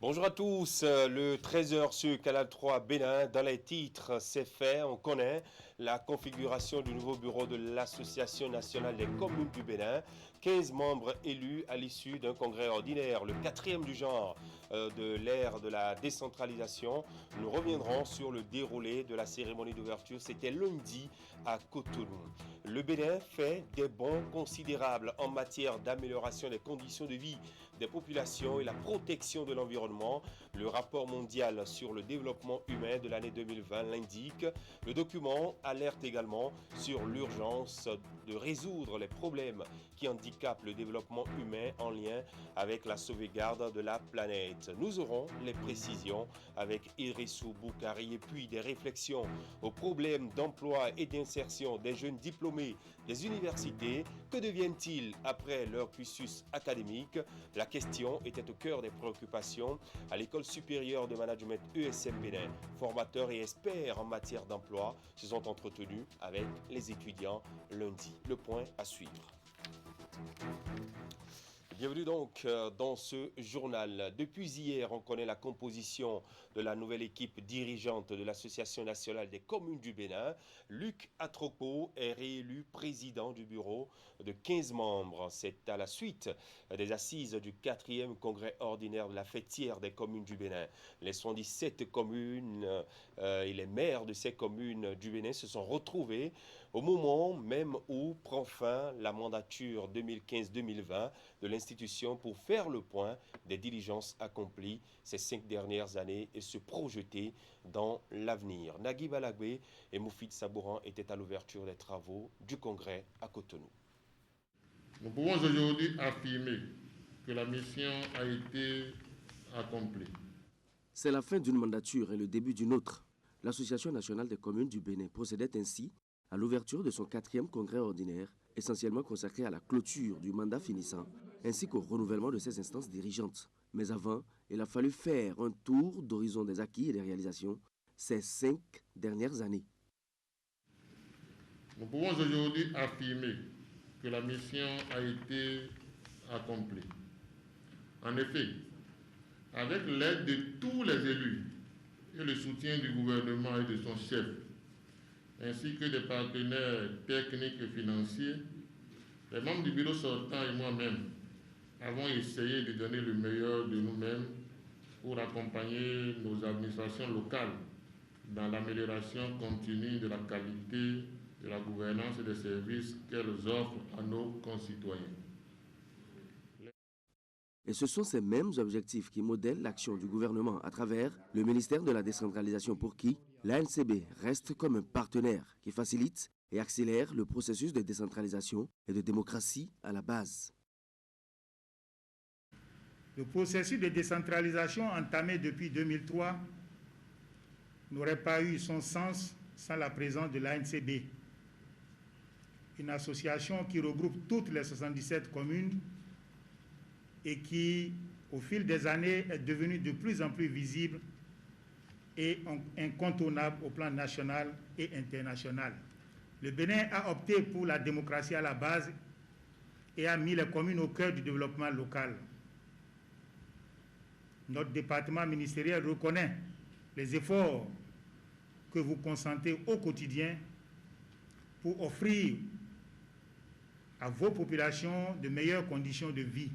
Bonjour à tous, le 13h sur Canal 3 Bénin, dans les titres, c'est fait, on connaît la configuration du nouveau bureau de l'Association nationale des communes du Bénin, 15 membres élus à l'issue d'un congrès ordinaire, le quatrième du genre de l'ère de la décentralisation. Nous reviendrons sur le déroulé de la cérémonie d'ouverture, c'était lundi à Cotonou. Le Bénin fait des bons considérables en matière d'amélioration des conditions de vie des populations et la protection de l'environnement. Le rapport mondial sur le développement humain de l'année 2020 l'indique. Le document alerte également sur l'urgence de résoudre les problèmes qui handicapent le développement humain en lien avec la sauvegarde de la planète. Nous aurons les précisions avec Irissou Boukari et puis des réflexions aux problèmes d'emploi et d'insertion des jeunes diplômés des universités. Que deviennent-ils après leur cursus académique? La question était au cœur des préoccupations à l'École supérieure de management ESM Bénin. Formateurs et experts en matière d'emploi se sont entretenus avec les étudiants lundi. Le point à suivre. Bienvenue donc dans ce journal. Depuis hier, on connaît la composition de la nouvelle équipe dirigeante de l'Association nationale des communes du Bénin. Luc Atropo est réélu président du bureau de 15 membres. C'est à la suite des assises du 4e congrès ordinaire de la fêtière des communes du Bénin. Les 77 communes et les maires de ces communes du Bénin se sont retrouvés au moment même où prend fin la mandature 2015-2020 de l'institution pour faire le point des diligences accomplies ces 5 dernières années et se projeter dans l'avenir. Nagui Balagbe et Moufid Sabouran étaient à l'ouverture des travaux du congrès à Cotonou. Nous pouvons aujourd'hui affirmer que la mission a été accomplie. C'est la fin d'une mandature et le début d'une autre. L'Association nationale des communes du Bénin procédait ainsi à l'ouverture de son 4e congrès ordinaire, essentiellement consacré à la clôture du mandat finissant, ainsi qu'au renouvellement de ses instances dirigeantes. Mais avant, il a fallu faire un tour d'horizon des acquis et des réalisations ces 5 dernières années. Nous pouvons aujourd'hui affirmer que la mission a été accomplie. En effet, avec l'aide de tous les élus et le soutien du gouvernement et de son chef, ainsi que des partenaires techniques et financiers, les membres du bureau sortant et moi-même avons essayé de donner le meilleur de nous-mêmes pour accompagner nos administrations locales dans l'amélioration continue de la qualité de la gouvernance et des services qu'elles offrent à nos concitoyens. Et ce sont ces mêmes objectifs qui modèlent l'action du gouvernement à travers le ministère de la décentralisation pour qui l'ANCB reste comme un partenaire qui facilite et accélère le processus de décentralisation et de démocratie à la base. Le processus de décentralisation entamé depuis 2003 n'aurait pas eu son sens sans la présence de l'ANCB, une association qui regroupe toutes les 77 communes et qui, au fil des années, est devenue de plus en plus visible et incontournable au plan national et international. Le Bénin a opté pour la démocratie à la base et a mis les communes au cœur du développement local. Notre département ministériel reconnaît les efforts que vous consentez au quotidien pour offrir à vos populations de meilleures conditions de vie.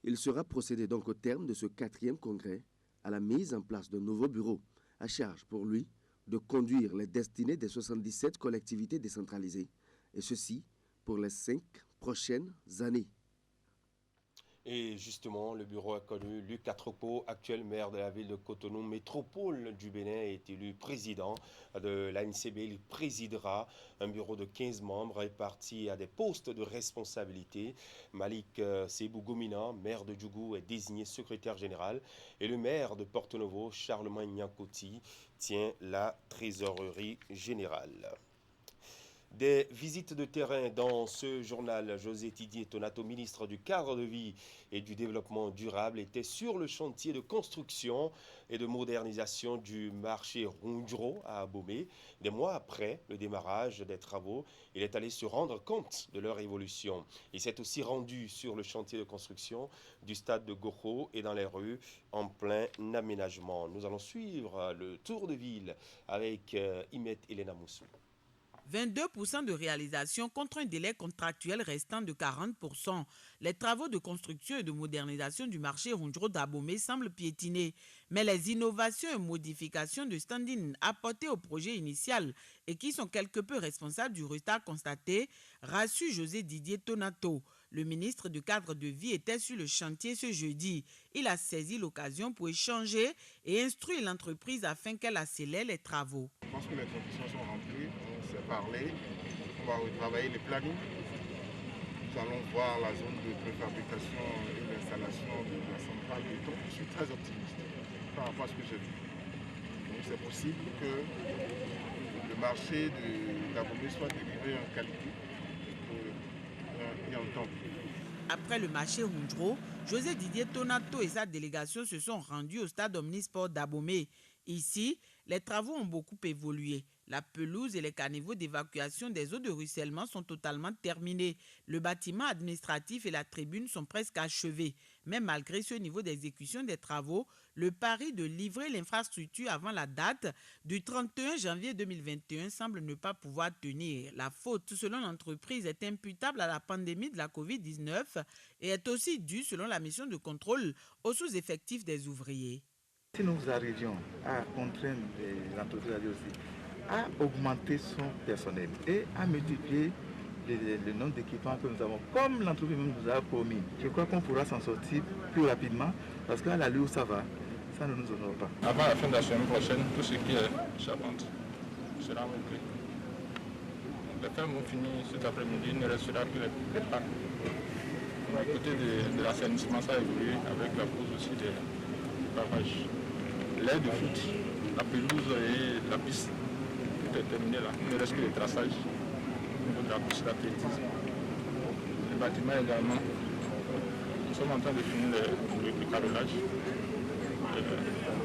Il sera procédé donc au terme de ce 4e congrès à la mise en place d'un nouveau bureau, à charge pour lui de conduire les destinées des 77 collectivités décentralisées, et ceci pour les 5 prochaines années. Et justement, le bureau a connu Luc Atropo, actuel maire de la ville de Cotonou, métropole du Bénin, est élu président de l'ANCB. Il présidera un bureau de 15 membres répartis à des postes de responsabilité. Malik Sebou Gomina, maire de Djougou, est désigné secrétaire général. Et le maire de Porto-Novo, Charlemagne Nyankoti, tient la trésorerie générale. Des visites de terrain dans ce journal. José Didier Tonato, ministre du Cadre de vie et du Développement durable, était sur le chantier de construction et de modernisation du marché Rundro à Abomey. Des mois après le démarrage des travaux, il est allé se rendre compte de leur évolution. Il s'est aussi rendu sur le chantier de construction du stade de Goro et dans les rues en plein aménagement. Nous allons suivre le tour de ville avec Imet Elena Moussou. 22% de réalisation contre un délai contractuel restant de 40%. Les travaux de construction et de modernisation du marché Rundro d'Abomey semblent piétiner. Mais les innovations et modifications de standing apportées au projet initial et qui sont quelque peu responsables du retard constaté, rassure José Didier Tonato. Le ministre du Cadre de vie était sur le chantier ce jeudi. Il a saisi l'occasion pour échanger et instruire l'entreprise afin qu'elle accélère les travaux. Je pense que les conditions sont remplies. On s'est parlé. On va retravailler les plannings. Nous allons voir la zone de préfabrication et l'installation de la centrale béton. Je suis très optimiste par rapport à ce que j'ai vu. Donc c'est possible que le marché d'Abomey soit délivré en qualité et en temps. Après le marché Rundro, José Didier Tonato et sa délégation se sont rendus au stade Omnisport d'Abomey. Ici, les travaux ont beaucoup évolué. La pelouse et les caniveaux d'évacuation des eaux de ruissellement sont totalement terminés. Le bâtiment administratif et la tribune sont presque achevés. Mais malgré ce niveau d'exécution des travaux, le pari de livrer l'infrastructure avant la date du 31 janvier 2021 semble ne pas pouvoir tenir. La faute, selon l'entreprise, est imputable à la pandémie de la COVID-19 et est aussi due, selon la mission de contrôle, aux sous-effectifs des ouvriers. Si nous arrivions à contraindre l'entreprise à augmenter son personnel et à multiplier le nombre d'équipements que nous avons, comme l'entreprise nous a promis, je crois qu'on pourra s'en sortir plus rapidement parce qu'à l'allure où ça va, ça ne nous honore pas. Avant la fin de la semaine prochaine, tout ce qui est charpente sera bouclé. Les fermes vont finir cet après-midi, il ne restera que les packs. À côté de l'assainissement, ça a évolué avec la pose aussi des pavages. L'air de foot, la pelouse et la piste, tout est terminé là. Il ne reste que le traçage au niveau de la piste d'athlétisme. Le bâtiment également, nous sommes en train de finir le carrelage.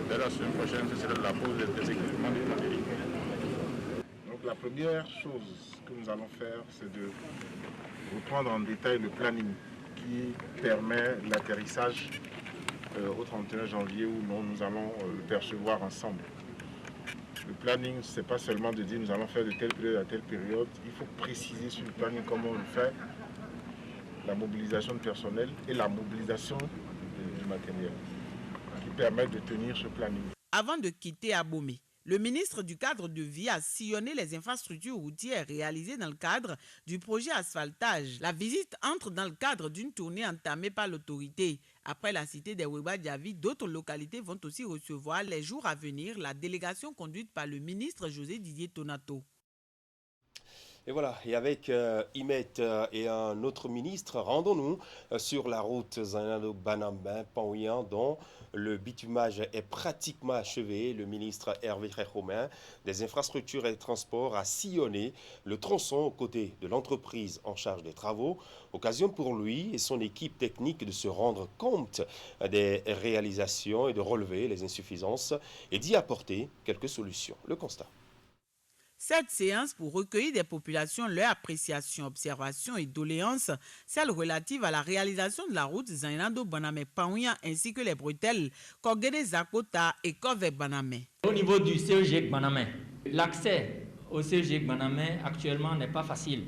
Dès la semaine prochaine, ce sera la pose des équipements de matériel. Donc la première chose que nous allons faire, c'est de reprendre en détail le planning qui permet l'atterrissage au 31 janvier où nous allons le percevoir ensemble. Le planning, ce n'est pas seulement de dire nous allons faire de telle période à telle période. Il faut préciser sur le planning comment on le fait, la mobilisation de personnel et la mobilisation du matériel qui permettent de tenir ce planning. Avant de quitter Abomey, le ministre du Cadre de vie a sillonné les infrastructures routières réalisées dans le cadre du projet asphaltage. La visite entre dans le cadre d'une tournée entamée par l'autorité. Après la cité des Weba-Diavi, d'autres localités vont aussi recevoir les jours à venir la délégation conduite par le ministre José Didier Tonato. Et voilà, et avec Imet et un autre ministre, rendons-nous sur la route Zainado-Banambin-Panouian dont le bitumage est pratiquement achevé. Le ministre Hervé Romain des infrastructures et des transports a sillonné le tronçon aux côtés de l'entreprise en charge des travaux. Occasion pour lui et son équipe technique de se rendre compte des réalisations et de relever les insuffisances et d'y apporter quelques solutions. Le constat. Cette séance pour recueillir des populations leur appréciation, observation et doléances, celle relative à la réalisation de la route Zainado-Banamé-Panouian ainsi que les bretelles Kogede-Zakota et Kove-Banamé. Au niveau du CEG Banamé, l'accès au CEG Banamé actuellement n'est pas facile.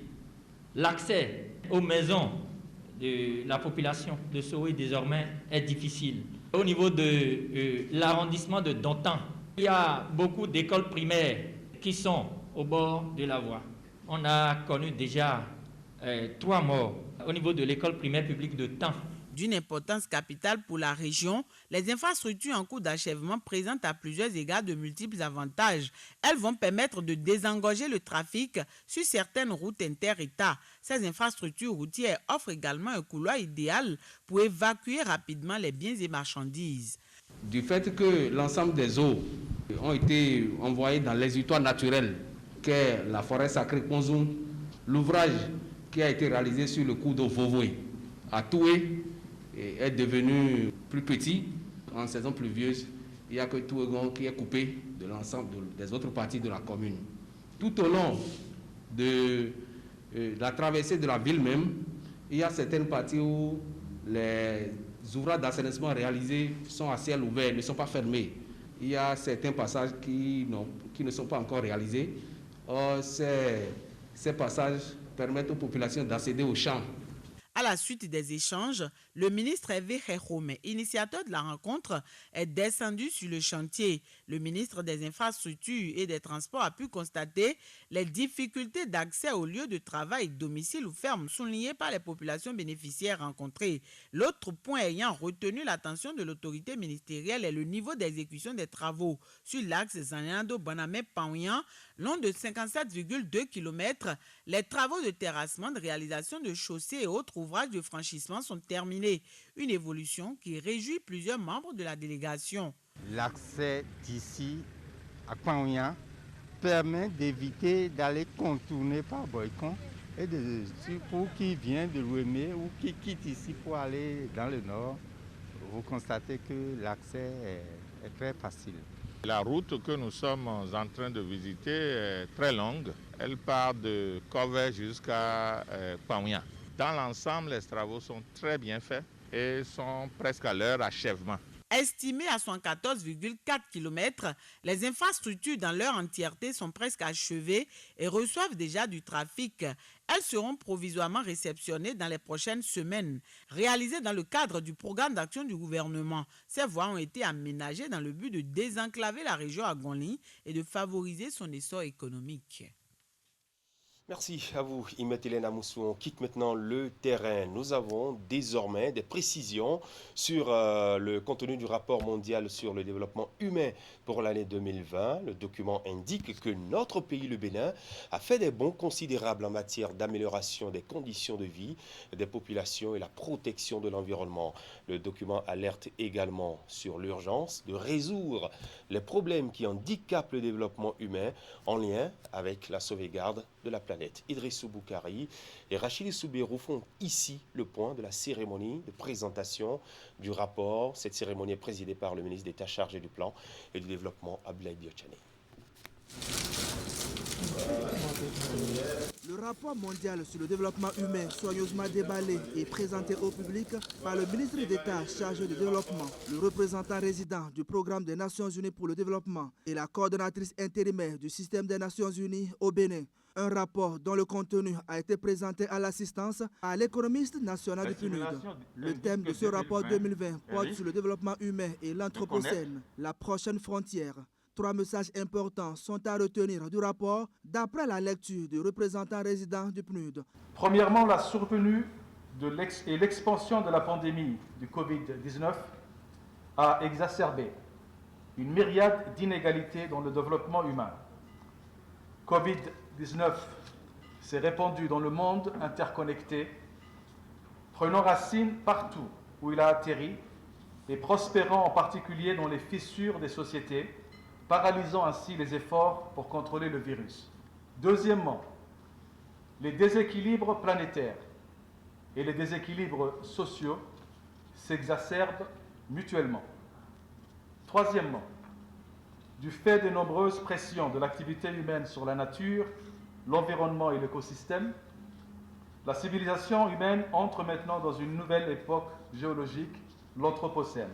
L'accès aux maisons de la population de Sowe désormais est difficile. Au niveau de l'arrondissement de Dantan, il y a beaucoup d'écoles primaires qui sont au bord de la voie. On a connu déjà 3 morts au niveau de l'école primaire publique de Tan. D'une importance capitale pour la région, les infrastructures en cours d'achèvement présentent à plusieurs égards de multiples avantages. Elles vont permettre de désengorger le trafic sur certaines routes inter-États. Ces infrastructures routières offrent également un couloir idéal pour évacuer rapidement les biens et marchandises. Du fait que l'ensemble des eaux ont été envoyées dans l'exutoire naturel qu'est la forêt sacrée Konzoum, L'ouvrage qui a été réalisé sur le cours d'eau Vovoé à Toué est devenu plus petit en saison pluvieuse. Il n'y a que Touégon qui est coupé de l'ensemble des autres parties de la commune. Tout au long de la traversée de la ville même, il y a certaines parties où les ouvrages d'assainissement réalisés sont à ciel ouvert, ne sont pas fermés. Il y a certains passages qui ne sont pas encore réalisés. Or, ces passages permettent aux populations d'accéder aux champs. À la suite des échanges, le ministre Hervé Khéhome, initiateur de la rencontre, est descendu sur le chantier. Le ministre des Infrastructures et des Transports a pu constater les difficultés d'accès aux lieux de travail, domicile ou ferme soulignées par les populations bénéficiaires rencontrées. L'autre point ayant retenu l'attention de l'autorité ministérielle est le niveau d'exécution des travaux. Sur l'axe Zaniando-Banamé-Paouyan, long de 57,2 km, les travaux de terrassement, de réalisation de chaussées et autres ouvrages de franchissement sont terminés. Une évolution qui réjouit plusieurs membres de la délégation. L'accès d'ici à Paouyan permet d'éviter d'aller contourner par Boycon et pour qui vient de Louémé ou qui quitte ici pour aller dans le nord, vous constatez que l'accès est très facile. La route que nous sommes en train de visiter est très longue. Elle part de Covey jusqu'à Paouyan. Dans l'ensemble, les travaux sont très bien faits et sont presque à leur achèvement. Estimées à 114,4 km, les infrastructures dans leur entièreté sont presque achevées et reçoivent déjà du trafic. Elles seront provisoirement réceptionnées dans les prochaines semaines. Réalisées dans le cadre du programme d'action du gouvernement, ces voies ont été aménagées dans le but de désenclaver la région Agonli et de favoriser son essor économique. Merci à vous, Imet Hélène Moussou. On quitte maintenant le terrain. Nous avons désormais des précisions sur le contenu du rapport mondial sur le développement humain pour l'année 2020. Le document indique que notre pays, le Bénin, a fait des bons considérables en matière d'amélioration des conditions de vie des populations et la protection de l'environnement. Le document alerte également sur l'urgence de résoudre les problèmes qui handicapent le développement humain en lien avec la sauvegarde de la planète. Idrissou Boukari et Rachid Soubirou font ici le point de la cérémonie de présentation du rapport. Cette cérémonie est présidée par le ministre d'État chargé du plan et du développement, Abdoulaye Diotchane. Le rapport mondial sur le développement humain soigneusement déballé et présenté au public par le ministre d'État chargé du développement, le représentant résident du programme des Nations Unies pour le développement et la coordonnatrice intérimaire du système des Nations Unies au Bénin. Un rapport dont le contenu a été présenté à l'assistance à l'économiste national du PNUD. Le thème de ce rapport 2020 porte sur le développement humain et l'anthropocène, la prochaine frontière. 3 messages importants sont à retenir du rapport d'après la lecture du représentant résident du PNUD. Premièrement, la survenue et l'expansion de la pandémie du Covid-19 a exacerbé une myriade d'inégalités dans le développement humain. Covid-19 s'est répandu dans le monde interconnecté, prenant racine partout où il a atterri et prospérant en particulier dans les fissures des sociétés, paralysant ainsi les efforts pour contrôler le virus. Deuxièmement, les déséquilibres planétaires et les déséquilibres sociaux s'exacerbent mutuellement. Troisièmement, du fait des nombreuses pressions de l'activité humaine sur la nature, l'environnement et l'écosystème, la civilisation humaine entre maintenant dans une nouvelle époque géologique, l'Anthropocène.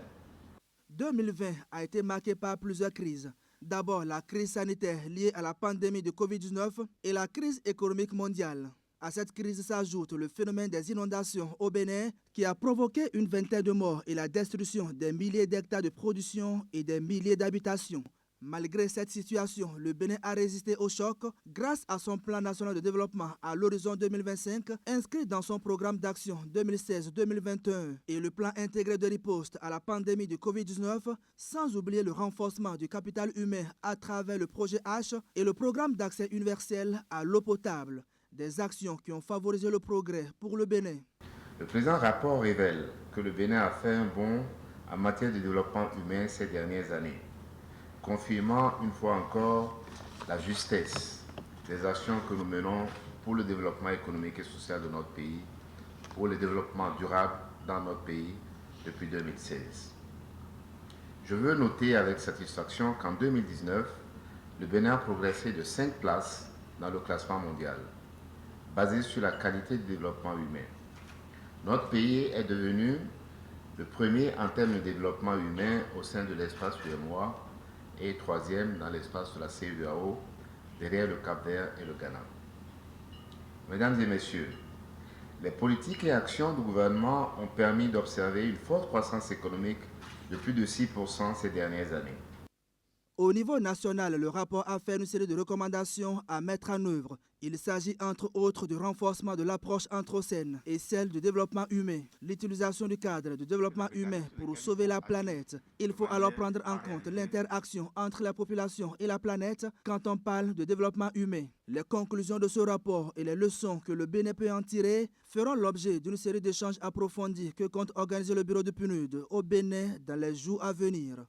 2020 a été marqué par plusieurs crises. D'abord, la crise sanitaire liée à la pandémie de Covid-19 et la crise économique mondiale. À cette crise s'ajoute le phénomène des inondations au Bénin qui a provoqué une vingtaine de morts et la destruction des milliers d'hectares de production et des milliers d'habitations. Malgré cette situation, le Bénin a résisté au choc grâce à son plan national de développement à l'horizon 2025 inscrit dans son programme d'action 2016-2021 et le plan intégré de riposte à la pandémie de Covid-19, sans oublier le renforcement du capital humain à travers le projet H et le programme d'accès universel à l'eau potable. Des actions qui ont favorisé le progrès pour le Bénin. Le présent rapport révèle que le Bénin a fait un bond en matière de développement humain ces dernières années, confirmant une fois encore la justesse des actions que nous menons pour le développement économique et social de notre pays, pour le développement durable dans notre pays depuis 2016. Je veux noter avec satisfaction qu'en 2019, le Bénin a progressé de 5 places dans le classement mondial, basé sur la qualité du développement humain. Notre pays est devenu le premier en termes de développement humain au sein de l'espace UEMOA et troisième dans l'espace de la CEDEAO, derrière le Cap-Vert et le Ghana. Mesdames et messieurs, les politiques et actions du gouvernement ont permis d'observer une forte croissance économique de plus de 6% ces dernières années. Au niveau national, le rapport a fait une série de recommandations à mettre en œuvre. Il s'agit entre autres du renforcement de l'approche anthropocène et celle du développement humain, l'utilisation du cadre de développement humain pour sauver la planète. Il faut alors prendre en compte l'interaction entre la population et la planète quand on parle de développement humain. Les conclusions de ce rapport et les leçons que le Bénin peut en tirer feront l'objet d'une série d'échanges approfondis que compte organiser le bureau de PNUD au Bénin dans les jours à venir.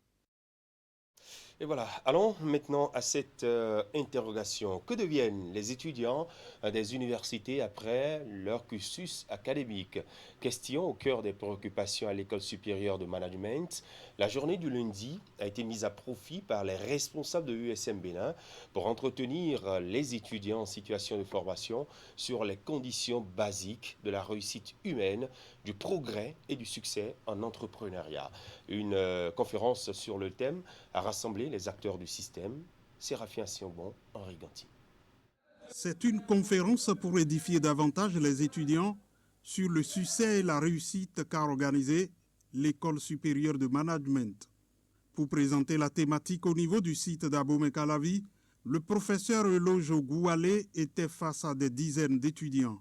Et voilà, allons maintenant à cette interrogation. Que deviennent les étudiants des universités après leur cursus académique? Question au cœur des préoccupations à l'École supérieure de management. La journée du lundi a été mise à profit par les responsables de l'USM Bénin pour entretenir les étudiants en situation de formation sur les conditions basiques de la réussite humaine, du progrès et du succès en entrepreneuriat. Une conférence sur le thème a rassemblé les acteurs du système, Séraphine Sionbon, Henri Ganti. C'est une conférence pour édifier davantage les étudiants sur le succès et la réussite qu'a organisé l'École supérieure de management. Pour présenter la thématique au niveau du site d'Abomey-Calavi, le professeur Eloge Goualé était face à des dizaines d'étudiants.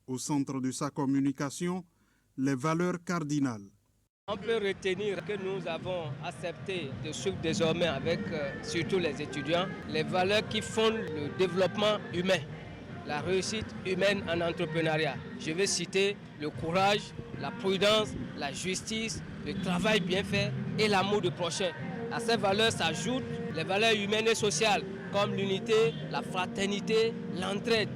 Au centre de sa communication, les valeurs cardinales. On peut retenir que nous avons accepté de suivre désormais avec surtout les étudiants les valeurs qui fondent le développement humain, la réussite humaine en entrepreneuriat. Je vais citer le courage, la prudence, la justice, le travail bien fait et l'amour du prochain. À ces valeurs s'ajoutent les valeurs humaines et sociales comme l'unité, la fraternité, l'entraide.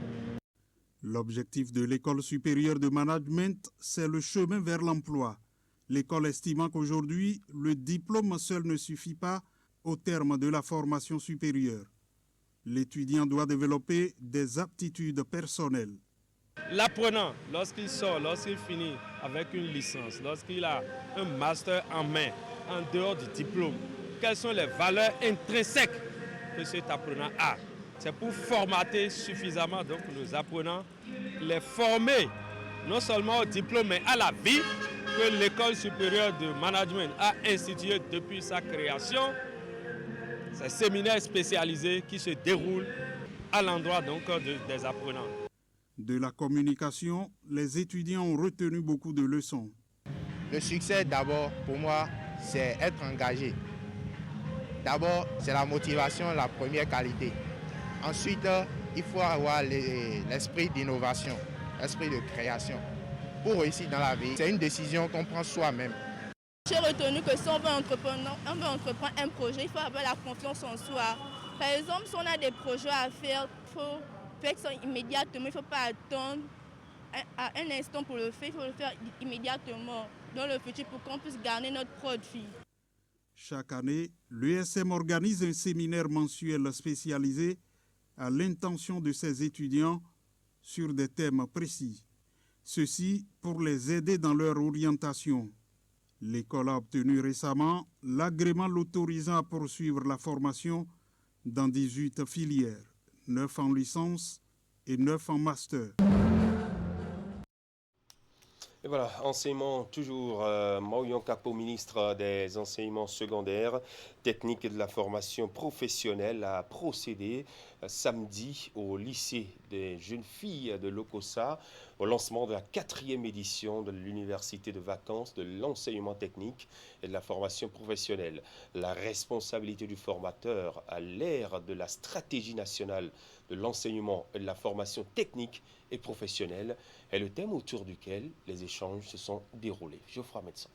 L'objectif de l'École supérieure de management, c'est le chemin vers l'emploi. L'école estimant qu'aujourd'hui, le diplôme seul ne suffit pas au terme de la formation supérieure. L'étudiant doit développer des aptitudes personnelles. L'apprenant, lorsqu'il sort, lorsqu'il finit avec une licence, lorsqu'il a un master en main, en dehors du diplôme, quelles sont les valeurs intrinsèques que cet apprenant a? C'est pour formater suffisamment donc nos apprenants, les former non seulement au diplôme mais à la vie, que l'École supérieure de management a institué depuis sa création, ces séminaires spécialisés qui se déroulent à l'endroit donc des apprenants. De la communication, les étudiants ont retenu beaucoup de leçons. Le succès d'abord pour moi c'est être engagé. D'abord c'est la motivation, la première qualité. Ensuite il faut avoir l'esprit d'innovation, l'esprit de création. Pour réussir dans la vie, c'est une décision qu'on prend soi-même. J'ai retenu que si on veut entreprendre un projet, il faut avoir la confiance en soi. Par exemple, si on a des projets à faire, il faut faire ça immédiatement. Il ne faut pas attendre un instant pour le faire, il faut le faire immédiatement dans le futur pour qu'on puisse gagner notre produit. Chaque année, l'USM organise un séminaire mensuel spécialisé à l'intention de ses étudiants sur des thèmes précis. Ceci pour les aider dans leur orientation. L'école a obtenu récemment l'agrément l'autorisant à poursuivre la formation dans 18 filières, 9 en licence et 9 en master. Et voilà, enseignement toujours, Maouyon Kapo, ministre des enseignements secondaires, techniques et de la formation professionnelle, a procédé samedi au lycée des jeunes filles de l'Okossa au lancement de la 4e édition de l'université de vacances de l'enseignement technique et de la formation professionnelle. La responsabilité du formateur à l'ère de la stratégie nationale de l'enseignement et de la formation technique et professionnelle est le thème autour duquel les échanges se sont déroulés. Geoffroy Médecin.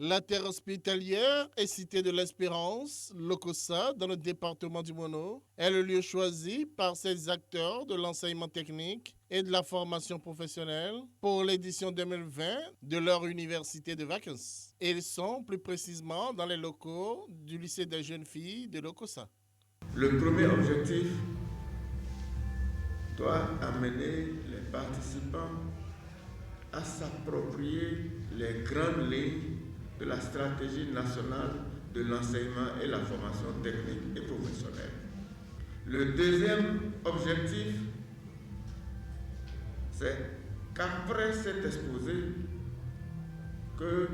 La terre hospitalière est Cité de l'Espérance, Lokossa, dans le département du Mono, est le lieu choisi par ces acteurs de l'enseignement technique et de la formation professionnelle pour l'édition 2020 de leur université de vacances. Ils sont plus précisément dans les locaux du lycée des jeunes filles de Lokossa. Le premier objectif doit amener les participants à s'approprier les grandes lignes de la stratégie nationale de l'enseignement et la formation technique et professionnelle. Le deuxième objectif, c'est qu'après cet exposé, que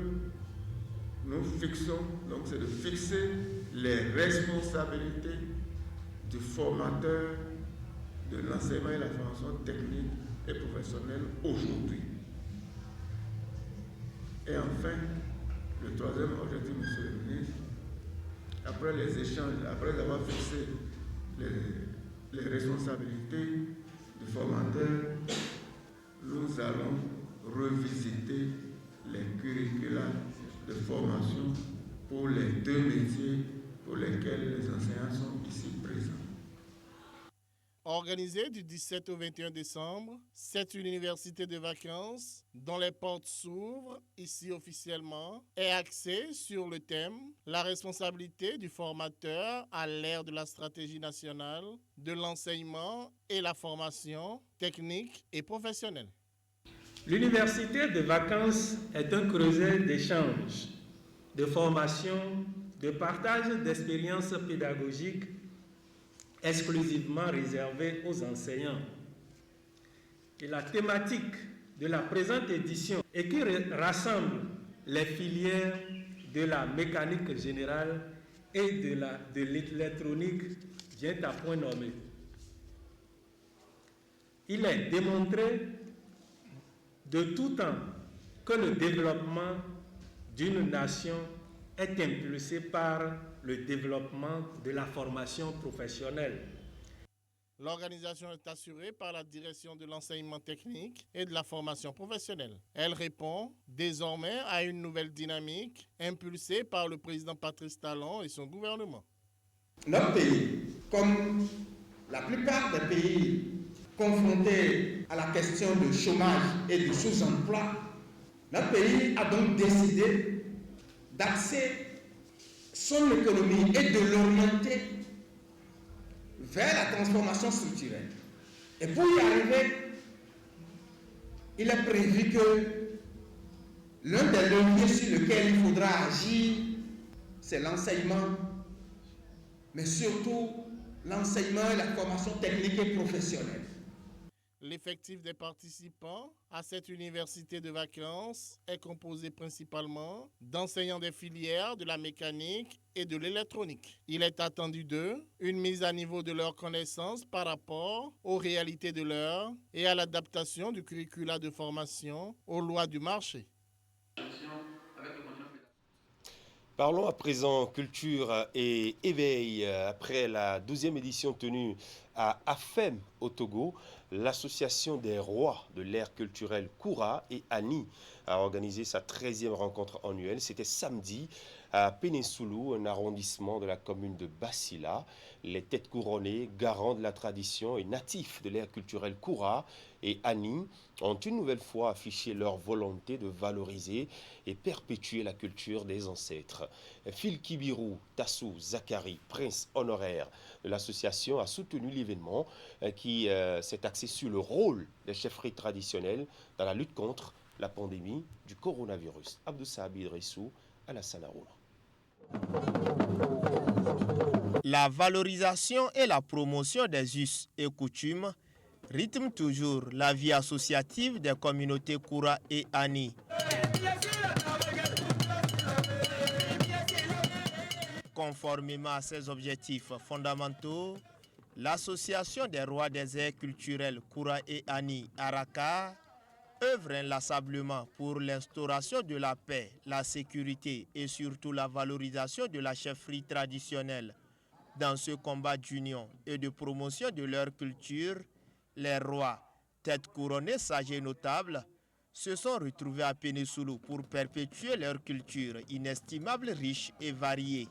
nous fixons, donc c'est de fixer les responsabilités du formateur de l'enseignement et la formation technique et professionnelle aujourd'hui. Et enfin, le troisième objectif, monsieur le ministre, après les échanges, après avoir fixé les responsabilités du formateur, nous allons revisiter les curricula de formation pour les deux métiers pour lesquels les enseignants sont ici présents. Organisée du 17 au 21 décembre, cette université de vacances, dont les portes s'ouvrent ici officiellement, est axée sur le thème « La responsabilité du formateur à l'ère de la stratégie nationale de l'enseignement et la formation technique et professionnelle ». L'université de vacances est un creuset d'échanges, de formation, de partage d'expériences pédagogiques exclusivement réservée aux enseignants. Et la thématique de la présente édition est qui rassemble les filières de la mécanique générale et de l'électronique vient à point nommé. Il est démontré de tout temps que le développement d'une nation est impulsé par le développement de la formation professionnelle. L'organisation est assurée par la direction de l'enseignement technique et de la formation professionnelle. Elle répond désormais à une nouvelle dynamique impulsée par le président Patrice Talon et son gouvernement. Notre pays, comme la plupart des pays confrontés à la question du chômage et du sous-emploi, notre pays a donc décidé d'axer son économie et de l'orienter vers la transformation structurelle. Et pour y arriver, il est prévu que l'un des leviers sur lequel il faudra agir, c'est l'enseignement, mais surtout l'enseignement et la formation technique et professionnelle. L'effectif des participants à cette université de vacances est composé principalement d'enseignants des filières de la mécanique et de l'électronique. Il est attendu d'eux une mise à niveau de leurs connaissances par rapport aux réalités de l'heure et à l'adaptation du curricula de formation aux lois du marché. Parlons à présent culture et éveil. Après la 12e édition tenue à Afem au Togo, l'association des rois de l'ère culturelle Koura et Ani a organisé sa 13e rencontre annuelle. C'était samedi à Péninsoulou, un arrondissement de la commune de Bassila. Les têtes couronnées, garants de la tradition et natifs de l'ère culturelle Koura et Ani ont une nouvelle fois affiché leur volonté de valoriser et perpétuer la culture des ancêtres. Phil Kibirou, Tassou, Zachary, prince honoraire de l'association, a soutenu l'événement qui s'est axé sur le rôle des chefferies traditionnelles dans la lutte contre la pandémie du coronavirus. Abdou Sahabi Idrissou, Alassane Arouna. La valorisation et la promotion des us et coutumes rythment toujours la vie associative des communautés Koura et Ani. Conformément à ses objectifs fondamentaux, l'association des rois des aires culturelles Koura et Ani, Araka, œuvre inlassablement pour l'instauration de la paix, la sécurité et surtout la valorisation de la chefferie traditionnelle. Dans ce combat d'union et de promotion de leur culture, les rois, têtes couronnées, sages et notables, se sont retrouvés à Pénésoulou pour perpétuer leur culture inestimable, riche et variée.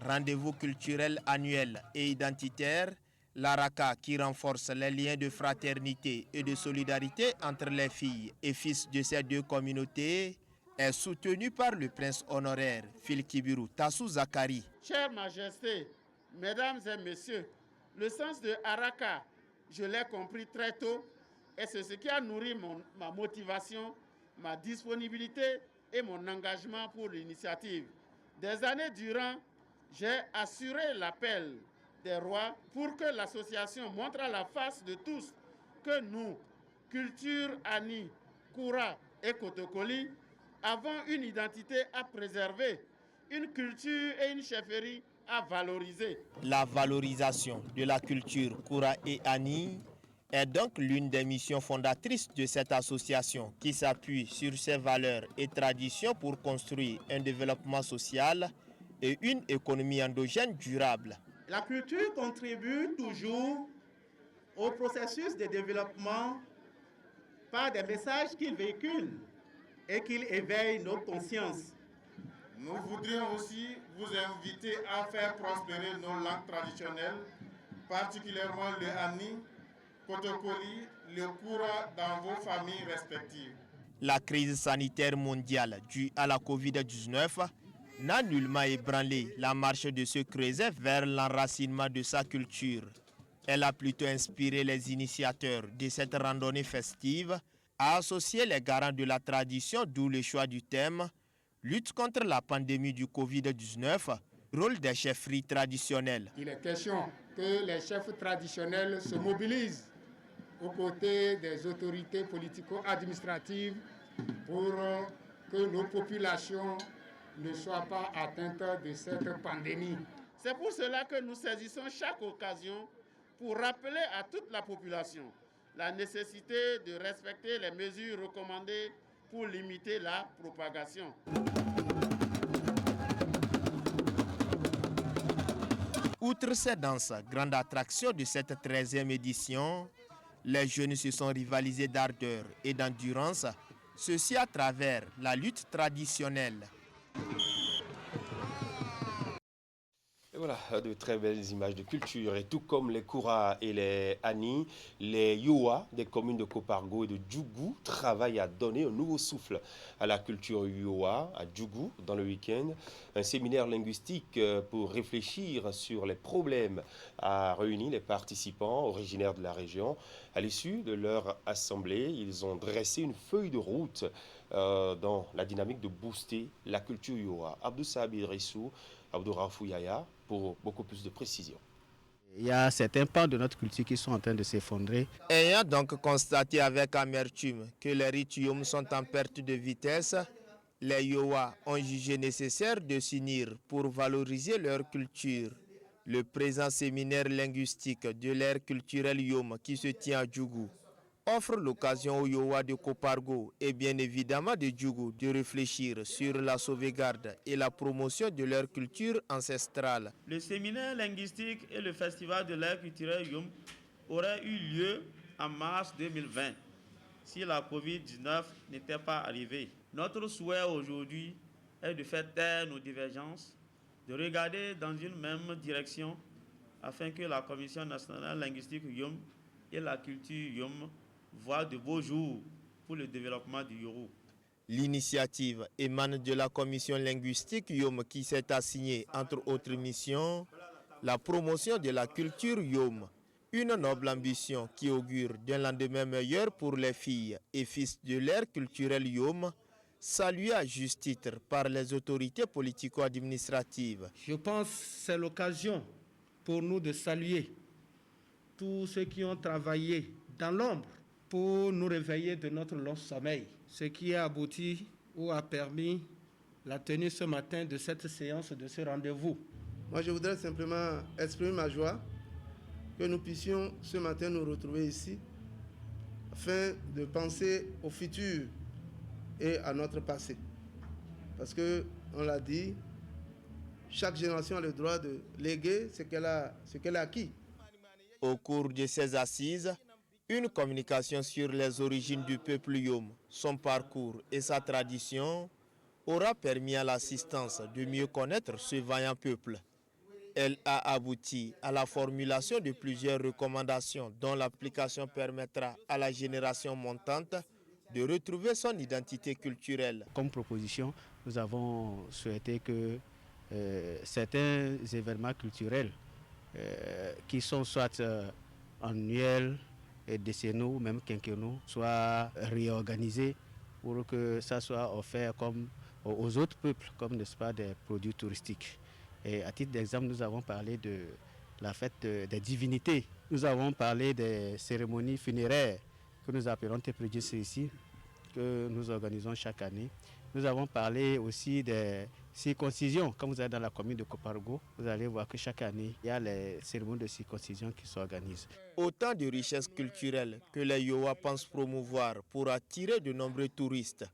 Rendez-vous culturel annuel et identitaire, l'Araka qui renforce les liens de fraternité et de solidarité entre les filles et fils de ces deux communautés, est soutenu par le prince honoraire Filkibiru Tassou Zakari. Chère Majesté, Mesdames et Messieurs, le sens de Araka, je l'ai compris très tôt et c'est ce qui a nourri ma motivation, ma disponibilité et mon engagement pour l'initiative. Des années durant, j'ai assuré l'appel des rois pour que l'association montre à la face de tous que nous, culture Ani, Koura et Kotokoli, avons une identité à préserver, une culture et une chefferie à valoriser. La valorisation de la culture Koura et Ani est donc l'une des missions fondatrices de cette association qui s'appuie sur ses valeurs et traditions pour construire un développement social et une économie endogène durable. La culture contribue toujours au processus de développement par des messages qu'il véhicule et qu'il éveille nos consciences. Nous voudrions aussi vous inviter à faire prospérer nos langues traditionnelles, particulièrement le Ani, Kotokoli, le Koura dans vos familles respectives. La crise sanitaire mondiale due à la Covid-19 n'a nullement ébranlé la marche de ce creuset vers l'enracinement de sa culture. Elle a plutôt inspiré les initiateurs de cette randonnée festive à associer les garants de la tradition, d'où le choix du thème « Lutte contre la pandémie du Covid-19, rôle des chefferies traditionnelles ». Il est question que les chefs traditionnels se mobilisent aux côtés des autorités politico-administratives pour que nos populations ne soient pas atteintes de cette pandémie. C'est pour cela que nous saisissons chaque occasion pour rappeler à toute la population la nécessité de respecter les mesures recommandées pour limiter la propagation. Outre ces danses, grande attraction de cette 13e édition, les jeunes se sont rivalisés d'ardeur et d'endurance, ceci à travers la lutte traditionnelle. Et voilà, de très belles images de culture. Et tout comme les Koura et les Ani, les Yoa des communes de Kopargo et de Djougou travaillent à donner un nouveau souffle à la culture Yoa à Djougou dans le week-end. Un séminaire linguistique pour réfléchir sur les problèmes a réuni les participants originaires de la région. À l'issue de leur assemblée, ils ont dressé une feuille de route dans la dynamique de booster la culture Yoa. Abdou Sabi Rissou, Abdou Rafou Yaya, pour beaucoup plus de précision. Il y a certains pans de notre culture qui sont en train de s'effondrer. Ayant donc constaté avec amertume que les rites Yom sont en perte de vitesse, les Yoa ont jugé nécessaire de s'unir pour valoriser leur culture. Le présent séminaire linguistique de l'ère culturelle Yom qui se tient à Djougou offre l'occasion aux Yoa de Kopargo et bien évidemment de Djougou de réfléchir sur la sauvegarde et la promotion de leur culture ancestrale. Le séminaire linguistique et le festival de l'ère culturelle Yom auraient eu lieu en mars 2020 si la Covid-19 n'était pas arrivée. Notre souhait aujourd'hui est de faire taire nos divergences, de regarder dans une même direction afin que la Commission nationale linguistique Yom et la culture Yom voient de beaux jours pour le développement du Yoro. L'initiative émane de la commission linguistique Yom qui s'est assignée, entre autres missions, la promotion de la culture Yom. Une noble ambition qui augure d'un lendemain meilleur pour les filles et fils de l'ère culturelle Yom, saluée à juste titre par les autorités politico-administratives. Je pense que c'est l'occasion pour nous de saluer tous ceux qui ont travaillé dans l'ombre pour nous réveiller de notre long sommeil, ce qui a abouti ou a permis la tenue ce matin de cette séance, de ce rendez-vous. Moi, je voudrais simplement exprimer ma joie que nous puissions ce matin nous retrouver ici afin de penser au futur et à notre passé. Parce que, on l'a dit, chaque génération a le droit de léguer ce qu'elle a acquis. Au cours de ces assises, une communication sur les origines du peuple Yom, son parcours et sa tradition aura permis à l'assistance de mieux connaître ce vaillant peuple. Elle a abouti à la formulation de plusieurs recommandations dont l'application permettra à la génération montante de retrouver son identité culturelle. Comme proposition, nous avons souhaité que certains événements culturels qui sont soit annuels, décennaux ou même quinquennaux soient réorganisés pour que ça soit offert comme aux autres peuples, comme n'est-ce pas, des produits touristiques. Et à titre d'exemple, nous avons parlé de la fête des divinités. Nous avons parlé des cérémonies funéraires que nous appelons Tepredjis ici, que nous organisons chaque année. Nous avons parlé aussi des circoncisions. Quand vous allez dans la commune de Kopargo, vous allez voir que chaque année, il y a les cérémonies de circoncision qui s'organisent. Autant de richesses culturelles que les Yowa pensent promouvoir pour attirer de nombreux touristes.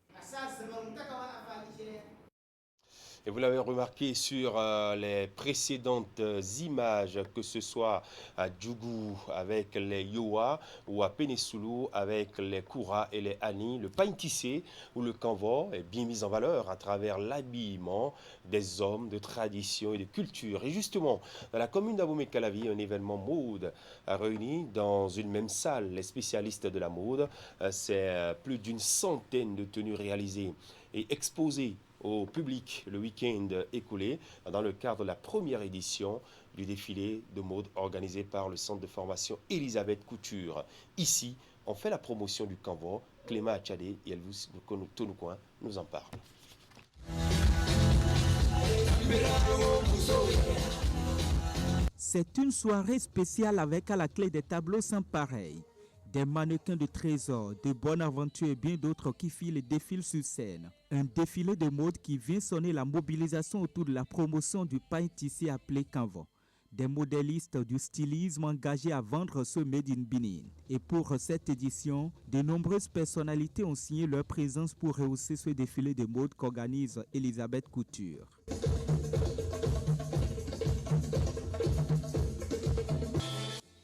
Et vous l'avez remarqué sur les précédentes images, que ce soit à Djougou avec les Yowa ou à Penesulu avec les Koura et les Ani, le pain tissé ou le kanvo est bien mis en valeur à travers l'habillement des hommes de tradition et de culture. Et justement, dans la commune d'Abomey-Calavi, un événement mode a réuni dans une même salle les spécialistes de la mode. C'est plus d'une centaine de tenues réalisées et exposées au public le week-end écoulé dans le cadre de la première édition du défilé de mode organisé par le centre de formation Elisabeth Couture. Ici, on fait la promotion du kanvo. Clément Achadé et Elvis Tonoukouin nous en parlent. C'est une soirée spéciale avec à la clé des tableaux sans pareil. Des mannequins de trésors, de bonne aventure et bien d'autres qui filent et défilent sur scène. Un défilé de mode qui vient sonner la mobilisation autour de la promotion du pain tissé appelé kanvo. Des modélistes du stylisme engagés à vendre ce Made in Benin. Et pour cette édition, de nombreuses personnalités ont signé leur présence pour rehausser ce défilé de mode qu'organise Elisabeth Couture.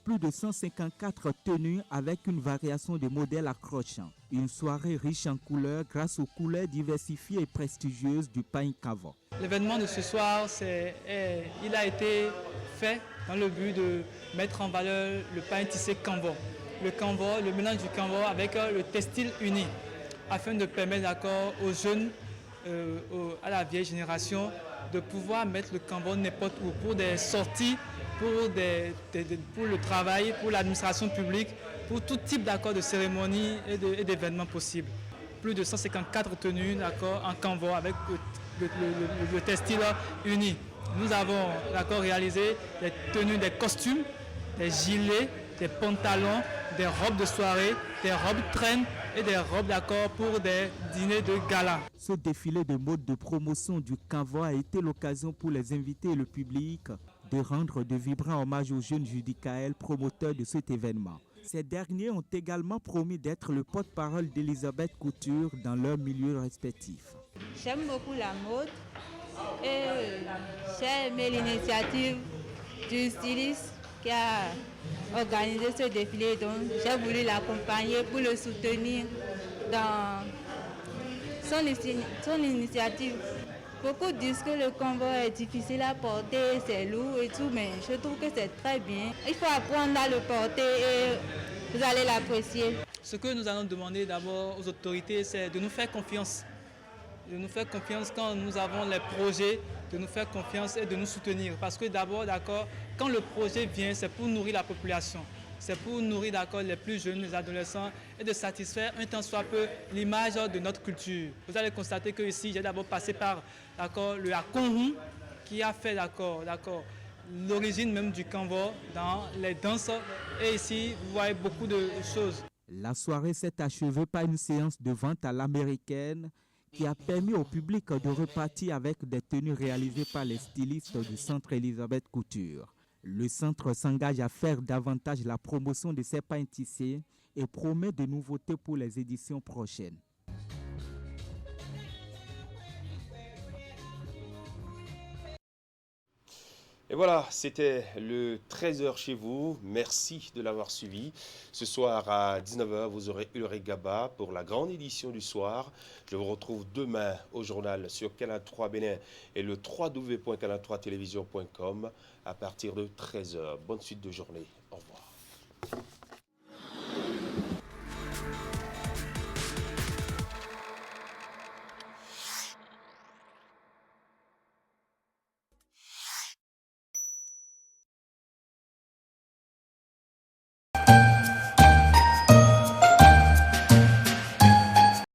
Plus de 154 tenues avec une variation de modèles accrochants. Une soirée riche en couleurs grâce aux couleurs diversifiées et prestigieuses du pain kanvo. L'événement de ce soir, il a été fait dans le but de mettre en valeur le pain tissé kanvo. Le kanvo, le mélange du kanvo avec le textile uni, afin de permettre aux jeunes, à la vieille génération, de pouvoir mettre le kanvo n'importe où pour des sorties, pour le travail, pour l'administration publique, pour tout type de cérémonies et d'événements possibles. Plus de 154 tenues en kanvo avec le textile uni. Nous avons réalisé des tenues, des costumes, des gilets, des pantalons, des robes de soirée, des robes traînes et des robes pour des dîners de gala. Ce défilé de mode de promotion du kanvo a été l'occasion pour les invités et le public de rendre de vibrants hommages aux jeunes Judicaël, promoteurs de cet événement. Ces derniers ont également promis d'être le porte-parole d'Elisabeth Couture dans leur milieu respectif. J'aime beaucoup la mode et j'ai aimé l'initiative du styliste qui a organisé ce défilé. Donc j'ai voulu l'accompagner pour le soutenir dans son initiative. Beaucoup disent que le kanvo est difficile à porter, c'est lourd et tout, mais je trouve que c'est très bien. Il faut apprendre à le porter et vous allez l'apprécier. Ce que nous allons demander d'abord aux autorités, c'est de nous faire confiance. De nous faire confiance quand nous avons les projets, de nous faire confiance et de nous soutenir. Parce que d'abord, quand le projet vient, c'est pour nourrir la population. C'est pour nourrir les plus jeunes, les adolescents, et de satisfaire un tant soit peu l'image de notre culture. Vous allez constater que ici, j'ai d'abord passé par le akonhu, qui a fait l'origine même du kanvo dans les danses. Et ici, vous voyez beaucoup de choses. La soirée s'est achevée par une séance de vente à l'américaine qui a permis au public de repartir avec des tenues réalisées par les stylistes du centre Elisabeth Couture. Le centre s'engage à faire davantage la promotion de ces pains tissés et promet de nouveautés pour les éditions prochaines. Et voilà, c'était le 13h chez vous. Merci de l'avoir suivi. Ce soir à 19h, vous aurez Ulrich Gaba pour la grande édition du soir. Je vous retrouve demain au journal sur Canal 3 Bénin et le www.canal3télévision.com à partir de 13h. Bonne suite de journée. Au revoir.